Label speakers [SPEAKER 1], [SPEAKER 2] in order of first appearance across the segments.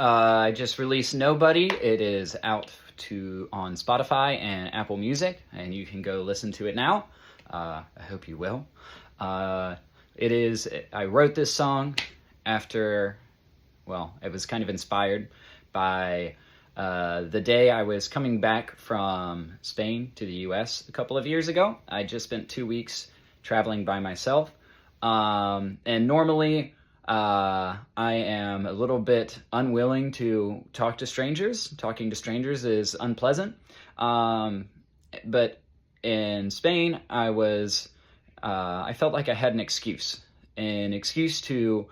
[SPEAKER 1] I just released Nobody. It is out on Spotify and Apple Music, and you can go listen to it now. I hope you will. I wrote this song after, it was kind of inspired by the day I was coming back from Spain to the US a couple of years ago. I just spent 2 weeks traveling by myself. And normally, I am a little bit unwilling to talk to strangers. Talking to strangers is unpleasant. But in Spain, I felt like I had an excuse to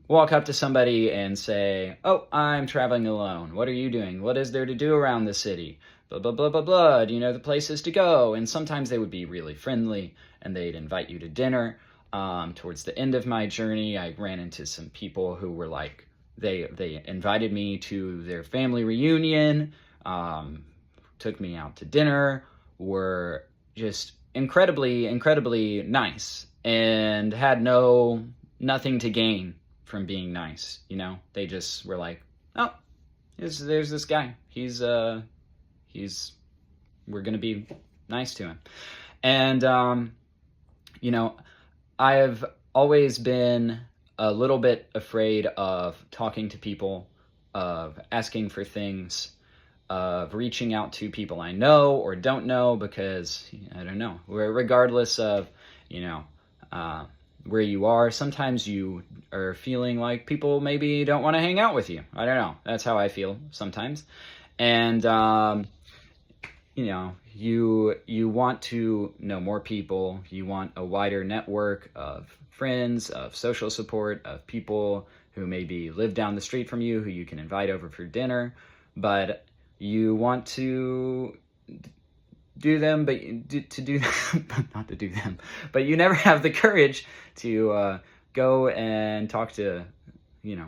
[SPEAKER 1] walk up to somebody and say, "Oh, I'm traveling alone. What are you doing? What is there to do around the city? Blah, blah, blah, blah, blah. Do you know the places to go?" And sometimes they would be really friendly and they'd invite you to dinner. Towards the end of my journey, I ran into some people who were like, they invited me to their family reunion, took me out to dinner, were just incredibly, incredibly nice, and had nothing to gain from being nice. They just were like, "Oh, there's this guy. We're gonna be nice to him." And I've always been a little bit afraid of talking to people, of asking for things, of reaching out to people I know or don't know, because I don't know. Regardless of, where you are, sometimes you are feeling like people maybe don't want to hang out with you. I don't know. That's how I feel sometimes. And, you want to know more people. You want a wider network of friends, of social support, of people who maybe live down the street from you, who you can invite over for dinner. But you want to do them, but not to do them, but you never have the courage to go and talk to,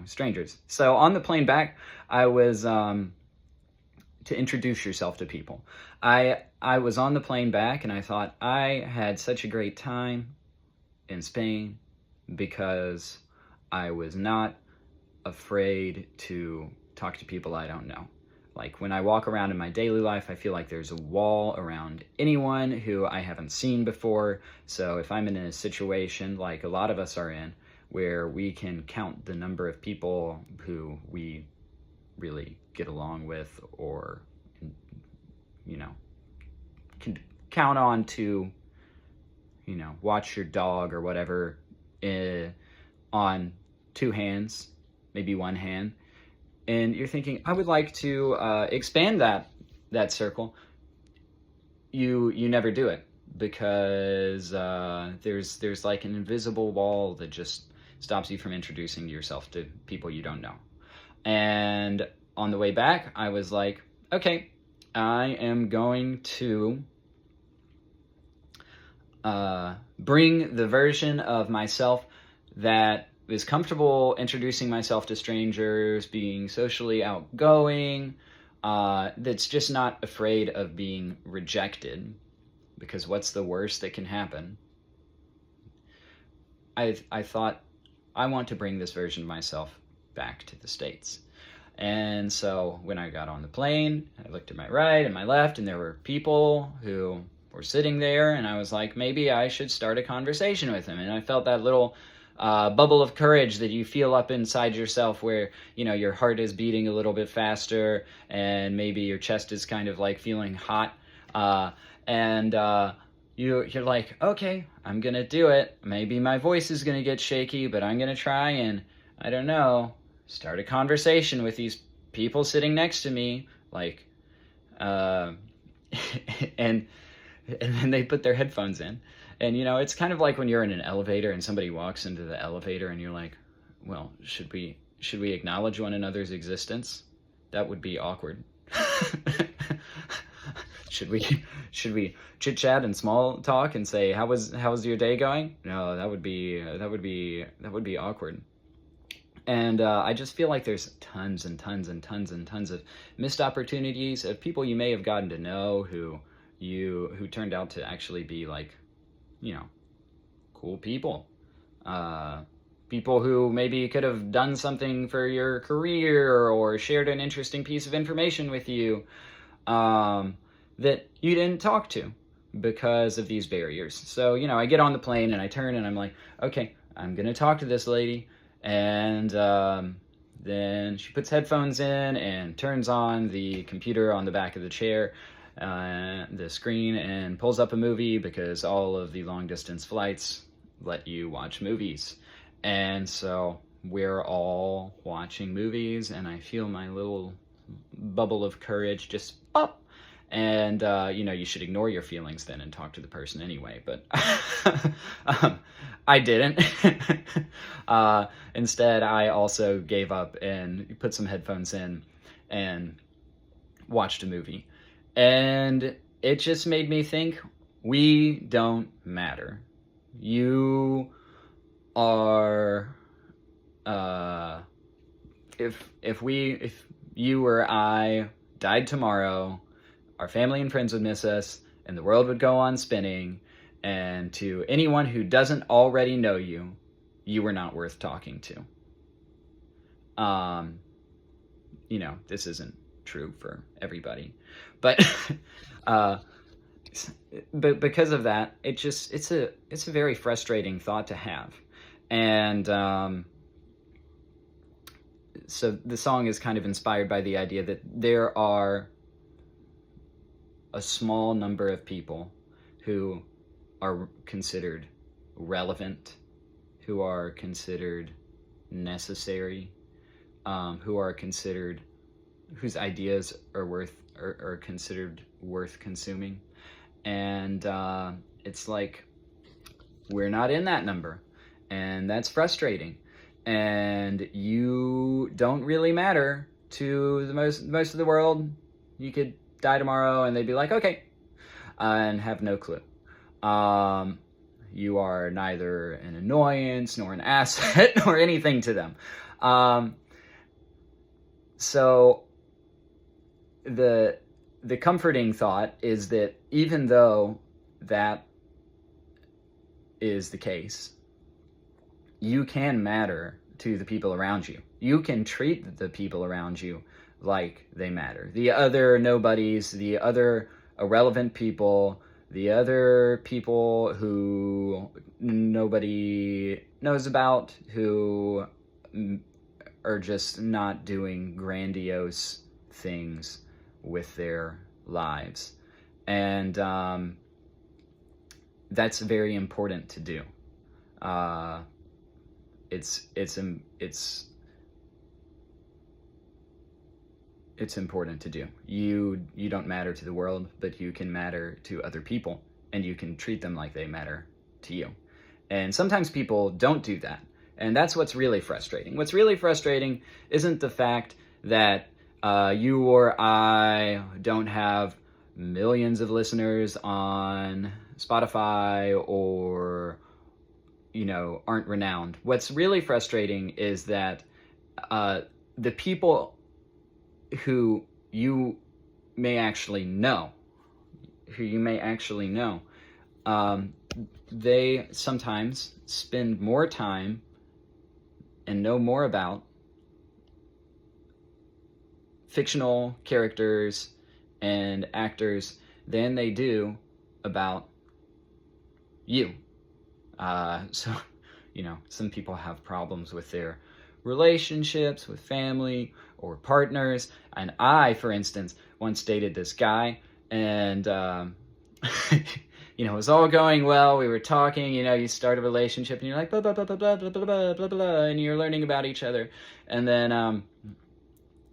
[SPEAKER 1] strangers. So on the plane back, I was to introduce yourself to people. I was on the plane back and I thought I had such a great time in Spain because I was not afraid to talk to people I don't know. Like when I walk around in my daily life, I feel like there's a wall around anyone who I haven't seen before. So if I'm in a situation like a lot of us are in, where we can count the number of people who we really get along with, or, can count on to, watch your dog or whatever on 2 hands, maybe 1 hand. And you're thinking, I would like to expand that circle. You never do it because there's like an invisible wall that just stops you from introducing yourself to people you don't know. And on the way back, I was like, okay, I am going to bring the version of myself that is comfortable introducing myself to strangers, being socially outgoing, that's just not afraid of being rejected, because what's the worst that can happen? I thought, I want to bring this version of myself back to the States. And so when I got on the plane, I looked to my right and my left, and there were people who were sitting there, and I was like, maybe I should start a conversation with them. And I felt that little bubble of courage that you feel up inside yourself, where your heart is beating a little bit faster, and maybe your chest is kind of like feeling hot, and you're like, okay, I'm gonna do it. Maybe my voice is gonna get shaky, but I'm gonna try and, I don't know, start a conversation with these people sitting next to me, like, and then they put their headphones in. And, it's kind of like when you're in an elevator and somebody walks into the elevator and you're like, well, should we acknowledge one another's existence? That would be awkward. Should we chit chat and small talk and say, how was your day going? No, that would be awkward. And I just feel like there's tons and tons and tons and tons of missed opportunities of people you may have gotten to know who turned out to actually be like, cool people. people who maybe could have done something for your career or shared an interesting piece of information with you, that you didn't talk to because of these barriers. So, I get on the plane and I turn and I'm like, okay, I'm going to talk to this lady. And then she puts headphones in and turns on the computer on the back of the chair, the screen, and pulls up a movie, because all of the long distance flights let you watch movies. And so we're all watching movies, and I feel my little bubble of courage just pop. And, you should ignore your feelings then and talk to the person anyway. But I didn't. Instead, I also gave up and put some headphones in and watched a movie. And it just made me think, we don't matter. You are, if you or I died tomorrow, our family and friends would miss us, and the world would go on spinning, and to anyone who doesn't already know you, you were not worth talking to. This isn't true for everybody, but but because of that, it's a very frustrating thought to have. And so the song is kind of inspired by the idea that there are a small number of people who are considered relevant, who are considered necessary, whose ideas are considered worth consuming. And it's like, we're not in that number, and that's frustrating. And you don't really matter to the most of the world. You could die tomorrow and they'd be like, okay, and have no clue. You are neither an annoyance nor an asset nor anything to them. So the comforting thought is that even though that is the case, you can matter to the people around you. You can treat the people around you like they matter. The other nobodies, the other irrelevant people, the other people who nobody knows about, who are just not doing grandiose things with their lives. And that's very important to do. It's important to do. You don't matter to the world, but you can matter to other people, and you can treat them like they matter to you. And sometimes people don't do that, and that's what's really frustrating. What's really frustrating isn't the fact that you or I don't have millions of listeners on Spotify, or aren't renowned. What's really frustrating is that the people who you may actually know, they sometimes spend more time and know more about fictional characters and actors than they do about you. So, some people have problems with their relationships, with family or partners. And I, for instance, once dated this guy, and, it was all going well. We were talking, you start a relationship and you're like, blah, blah, blah, blah, blah, blah, blah, blah, blah, and you're learning about each other. And then,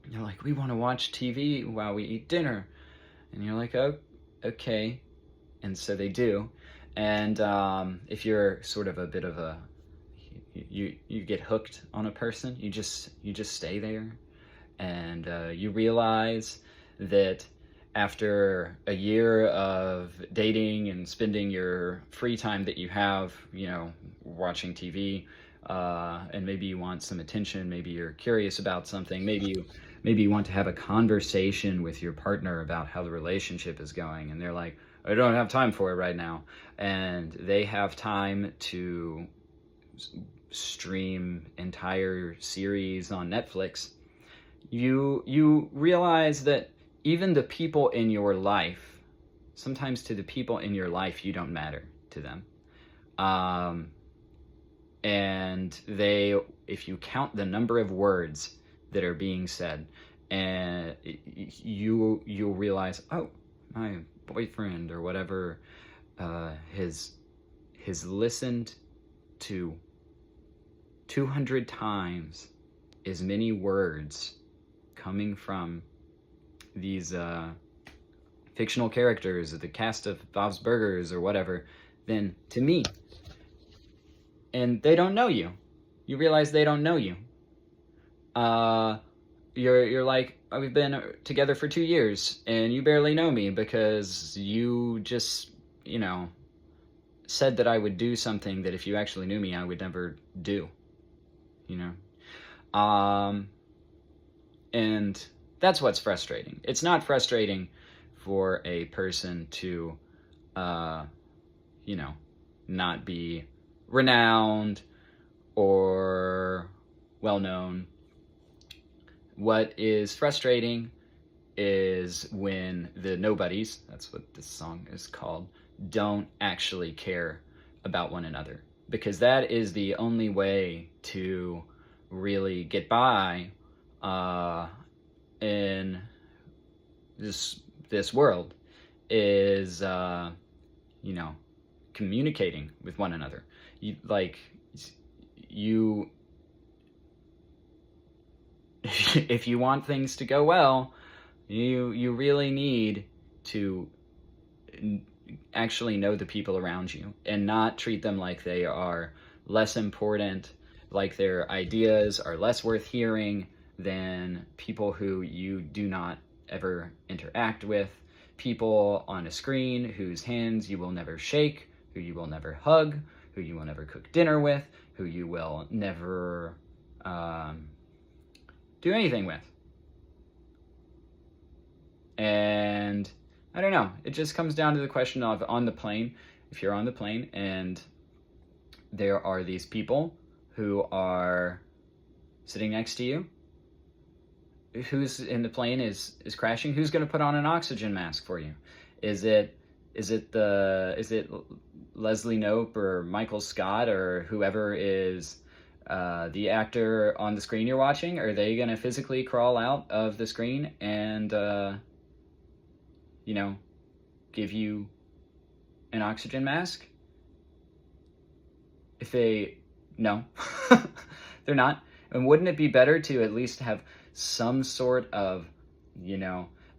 [SPEAKER 1] you're like, we want to watch TV while we eat dinner. And you're like, oh, okay. And so they do. And if you're sort of a bit of a, you get hooked on a person, you just stay there, and you realize that after a year of dating and spending your free time that you have, watching TV, and maybe you want some attention, maybe you're curious about something, maybe you want to have a conversation with your partner about how the relationship is going, and they're like, I don't have time for it right now. And they have time to stream entire series on Netflix, you realize that even the people in your life, sometimes to the people in your life, you don't matter to them. And if you count the number of words that are being said, and you'll realize, oh, my boyfriend or whatever has listened to 200 times as many words coming from these fictional characters or the cast of Bob's Burgers or whatever than to me. And they don't know you. You realize they don't know you. You're like, oh, we've been together for 2 years and you barely know me because you just, said that I would do something that if you actually knew me, I would never do, and that's what's frustrating. It's not frustrating for a person to, not be renowned or well-known. What is frustrating is when the nobodies, that's what this song is called, don't actually care about one another. Because that is the only way to really get by in this world is, communicating with one another. If you want things to go well, you really need to actually know the people around you and not treat them like they are less important, like their ideas are less worth hearing than people who you do not ever interact with, people on a screen whose hands you will never shake, who you will never hug, who you will never cook dinner with, who you will never do anything with. And I don't know, it just comes down to the question of on the plane, if you're on the plane and there are these people who are sitting next to you, who's in the plane is crashing, who's going to put on an oxygen mask for you? Is it Leslie Knope or Michael Scott or whoever is the actor on the screen you're watching? Are they going to physically crawl out of the screen and give you an oxygen mask? No, they're not. And wouldn't it be better to at least have some sort of,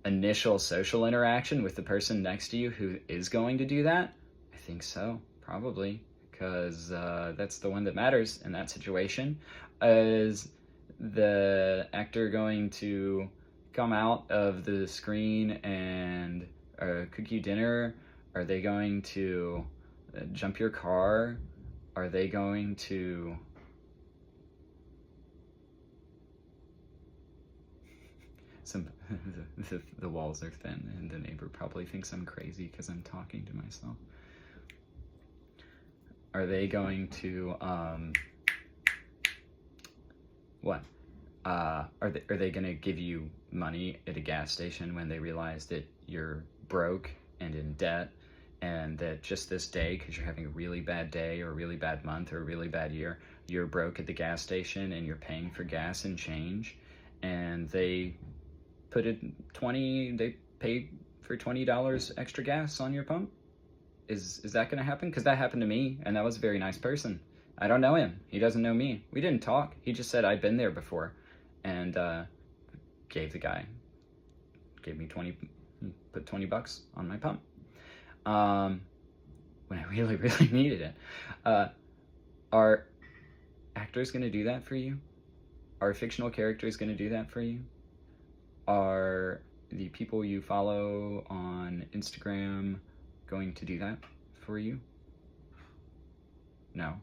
[SPEAKER 1] initial social interaction with the person next to you who is going to do that? I think so, probably, because that's the one that matters in that situation. Is the actor going to come out of the screen and cook you dinner? Are they going to jump your car? Are they going to the walls are thin and the neighbor probably thinks I'm crazy because I'm talking to myself. Are they going to what? Are they going to give you money at a gas station when they realize that you're broke and in debt, and that just this day, because you're having a really bad day or a really bad month or a really bad year, you're broke at the gas station and you're paying for gas and change, and they pay for $20 extra gas on your pump? Is that going to happen? Because that happened to me, and that was a very nice person. I don't know him. He doesn't know me. We didn't talk. He just said I'd been there before, and gave me put $20 on my pump when I really, really needed it. Are actors going to do that for you? Are fictional characters going to do that for you? Are the people you follow on Instagram going to do that for you? No.